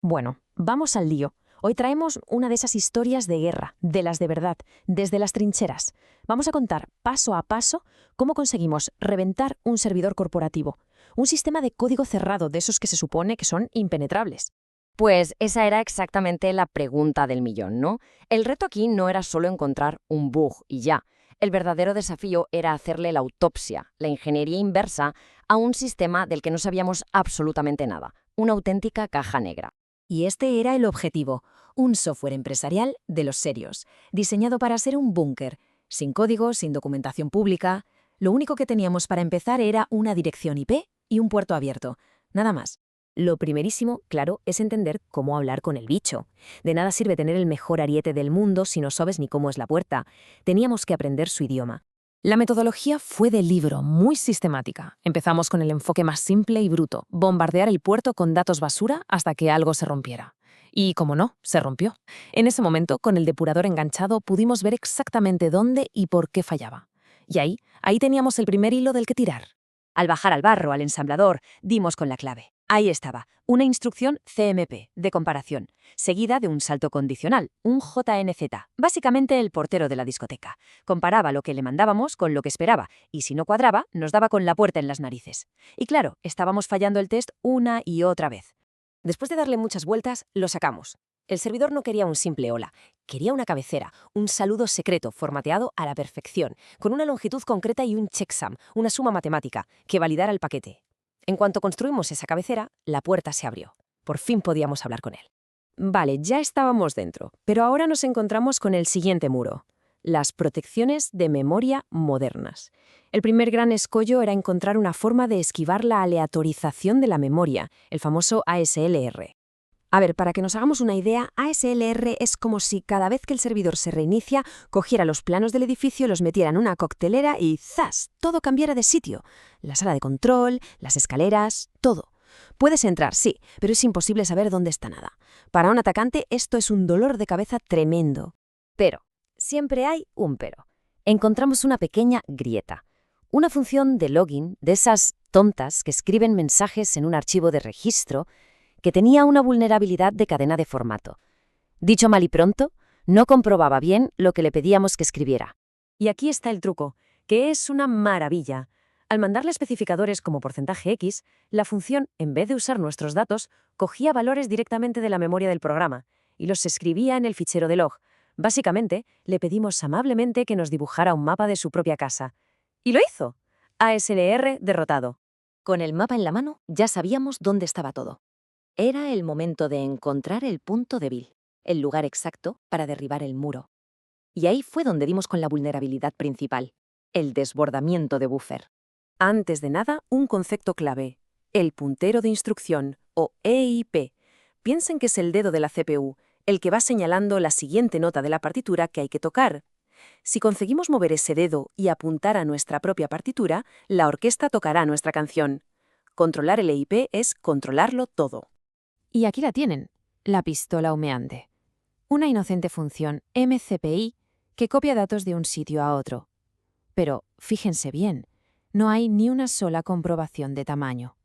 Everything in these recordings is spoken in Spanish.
Bueno, vamos al lío. Hoy traemos una de esas historias de guerra, de las de verdad, desde las trincheras. Vamos a contar paso a paso cómo conseguimos reventar un servidor corporativo, un sistema de código cerrado de esos que se supone que son impenetrables. Pues esa era exactamente la pregunta del millón, ¿no? El reto aquí no era solo encontrar un bug y ya. El verdadero desafío era hacerle la autopsia, la ingeniería inversa, a un sistema del que no sabíamos absolutamente nada, una auténtica caja negra. Y este era el objetivo, un software empresarial de los serios, diseñado para ser un búnker, sin código, sin documentación pública. Lo único que teníamos para empezar era una dirección IP y un puerto abierto, nada más. Lo primerísimo, claro, es entender cómo hablar con el bicho. De nada sirve tener el mejor ariete del mundo si no sabes ni cómo es la puerta. Teníamos que aprender su idioma. La metodología fue de libro, muy sistemática. Empezamos con el enfoque más simple y bruto, bombardear el puerto con datos basura hasta que algo se rompiera. Y, como no, se rompió. En ese momento, con el depurador enganchado, pudimos ver exactamente dónde y por qué fallaba. Y ahí teníamos el primer hilo del que tirar. Al bajar al barro, al ensamblador, dimos con la clave. Ahí estaba, una instrucción CMP, de comparación, seguida de un salto condicional, un JNZ, básicamente el portero de la discoteca. Comparaba lo que le mandábamos con lo que esperaba, y si no cuadraba, nos daba con la puerta en las narices. Y claro, estábamos fallando el test una y otra vez. Después de darle muchas vueltas, lo sacamos. El servidor no quería un simple hola, quería una cabecera, un saludo secreto formateado a la perfección, con una longitud concreta y un checksum, una suma matemática, que validara el paquete. En cuanto construimos esa cabecera, la puerta se abrió. Por fin podíamos hablar con él. Vale, ya estábamos dentro, pero ahora nos encontramos con el siguiente muro: las protecciones de memoria modernas. El primer gran escollo era encontrar una forma de esquivar la aleatorización de la memoria, el famoso ASLR. A ver, para que nos hagamos una idea, ASLR es como si cada vez que el servidor se reinicia, cogiera los planos del edificio, los metiera en una coctelera y ¡zas!, todo cambiara de sitio. La sala de control, las escaleras, todo. Puedes entrar, sí, pero es imposible saber dónde está nada. Para un atacante esto es un dolor de cabeza tremendo. Pero, siempre hay un pero. Encontramos una pequeña grieta. Una función de login, de esas tontas que escriben mensajes en un archivo de registro, que tenía una vulnerabilidad de cadena de formato. Dicho mal y pronto, no comprobaba bien lo que le pedíamos que escribiera. Y aquí está el truco, que es una maravilla. Al mandarle especificadores como porcentaje X, la función, en vez de usar nuestros datos, cogía valores directamente de la memoria del programa y los escribía en el fichero de log. Básicamente, le pedimos amablemente que nos dibujara un mapa de su propia casa. Y lo hizo. ASLR derrotado. Con el mapa en la mano, ya sabíamos dónde estaba todo. Era el momento de encontrar el punto débil, el lugar exacto para derribar el muro. Y ahí fue donde dimos con la vulnerabilidad principal, el desbordamiento de buffer. Antes de nada, un concepto clave: el puntero de instrucción, o EIP. Piensen que es el dedo de la CPU, el que va señalando la siguiente nota de la partitura que hay que tocar. Si conseguimos mover ese dedo y apuntar a nuestra propia partitura, la orquesta tocará nuestra canción. Controlar el EIP es controlarlo todo. Y aquí la tienen, la pistola humeante. Una inocente función MCPI que copia datos de un sitio a otro. Pero, fíjense bien, no hay ni una sola comprobación de tamaño.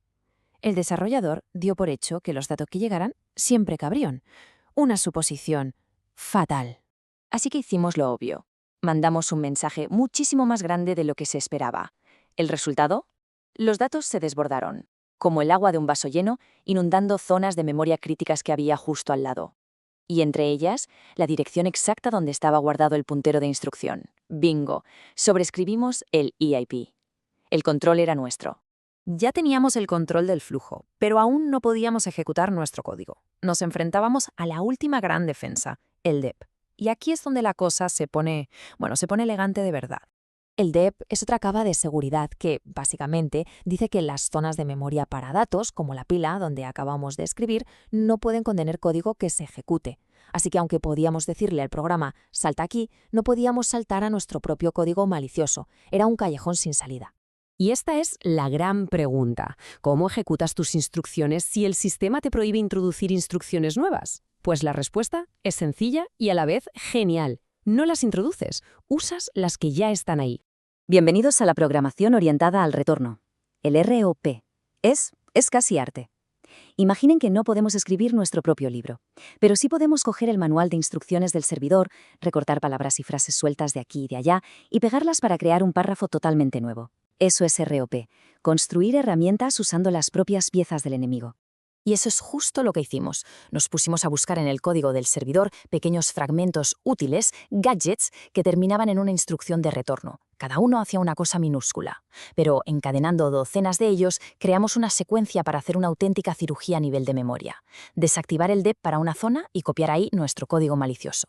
El desarrollador dio por hecho que los datos que llegaran siempre cabrían. Una suposición fatal. Así que hicimos lo obvio. Mandamos un mensaje muchísimo más grande de lo que se esperaba. ¿El resultado? Los datos se desbordaron, como el agua de un vaso lleno, inundando zonas de memoria críticas que había justo al lado. Y entre ellas, la dirección exacta donde estaba guardado el puntero de instrucción. Bingo. Sobrescribimos el EIP. El control era nuestro. Ya teníamos el control del flujo, pero aún no podíamos ejecutar nuestro código. Nos enfrentábamos a la última gran defensa, el DEP. Y aquí es donde la cosa se pone elegante de verdad. El DEP es otra capa de seguridad que, básicamente, dice que las zonas de memoria para datos, como la pila donde acabamos de escribir, no pueden contener código que se ejecute. Así que aunque podíamos decirle al programa «salta aquí», no podíamos saltar a nuestro propio código malicioso. Era un callejón sin salida. Y esta es la gran pregunta. ¿Cómo ejecutas tus instrucciones si el sistema te prohíbe introducir instrucciones nuevas? Pues la respuesta es sencilla y a la vez genial. No las introduces, usas las que ya están ahí. Bienvenidos a la programación orientada al retorno. El ROP. Es casi arte. Imaginen que no podemos escribir nuestro propio libro, pero sí podemos coger el manual de instrucciones del servidor, recortar palabras y frases sueltas de aquí y de allá y pegarlas para crear un párrafo totalmente nuevo. Eso es ROP, construir herramientas usando las propias piezas del enemigo. Y eso es justo lo que hicimos. Nos pusimos a buscar en el código del servidor pequeños fragmentos útiles, gadgets, que terminaban en una instrucción de retorno. Cada uno hacía una cosa minúscula. Pero encadenando docenas de ellos, creamos una secuencia para hacer una auténtica cirugía a nivel de memoria. Desactivar el dep para una zona y copiar ahí nuestro código malicioso.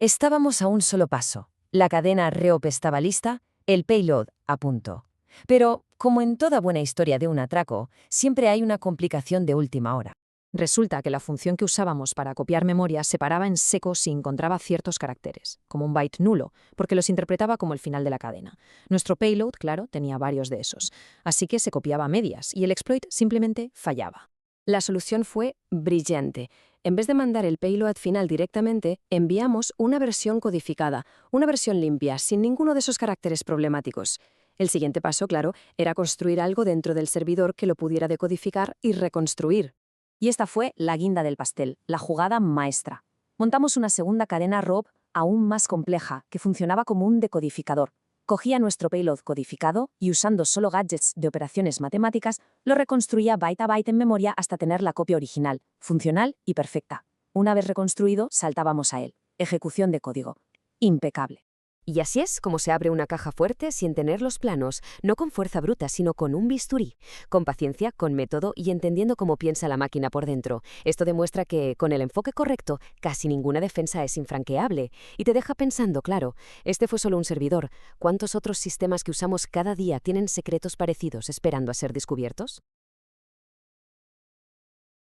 Estábamos a un solo paso. La cadena ROP estaba lista, el payload a punto. Pero, como en toda buena historia de un atraco, siempre hay una complicación de última hora. Resulta que la función que usábamos para copiar memoria se paraba en seco si encontraba ciertos caracteres, como un byte nulo, porque los interpretaba como el final de la cadena. Nuestro payload, claro, tenía varios de esos, así que se copiaba a medias y el exploit simplemente fallaba. La solución fue brillante. En vez de mandar el payload final directamente, enviamos una versión codificada, una versión limpia, sin ninguno de esos caracteres problemáticos. El siguiente paso, claro, era construir algo dentro del servidor que lo pudiera decodificar y reconstruir. Y esta fue la guinda del pastel, la jugada maestra. Montamos una segunda cadena ROP aún más compleja, que funcionaba como un decodificador. Cogía nuestro payload codificado y usando solo gadgets de operaciones matemáticas, lo reconstruía byte a byte en memoria hasta tener la copia original, funcional y perfecta. Una vez reconstruido, saltábamos a él. Ejecución de código. Impecable. Y así es como se abre una caja fuerte sin tener los planos, no con fuerza bruta, sino con un bisturí, con paciencia, con método y entendiendo cómo piensa la máquina por dentro. Esto demuestra que, con el enfoque correcto, casi ninguna defensa es infranqueable. Y te deja pensando, claro, este fue solo un servidor. ¿Cuántos otros sistemas que usamos cada día tienen secretos parecidos esperando a ser descubiertos?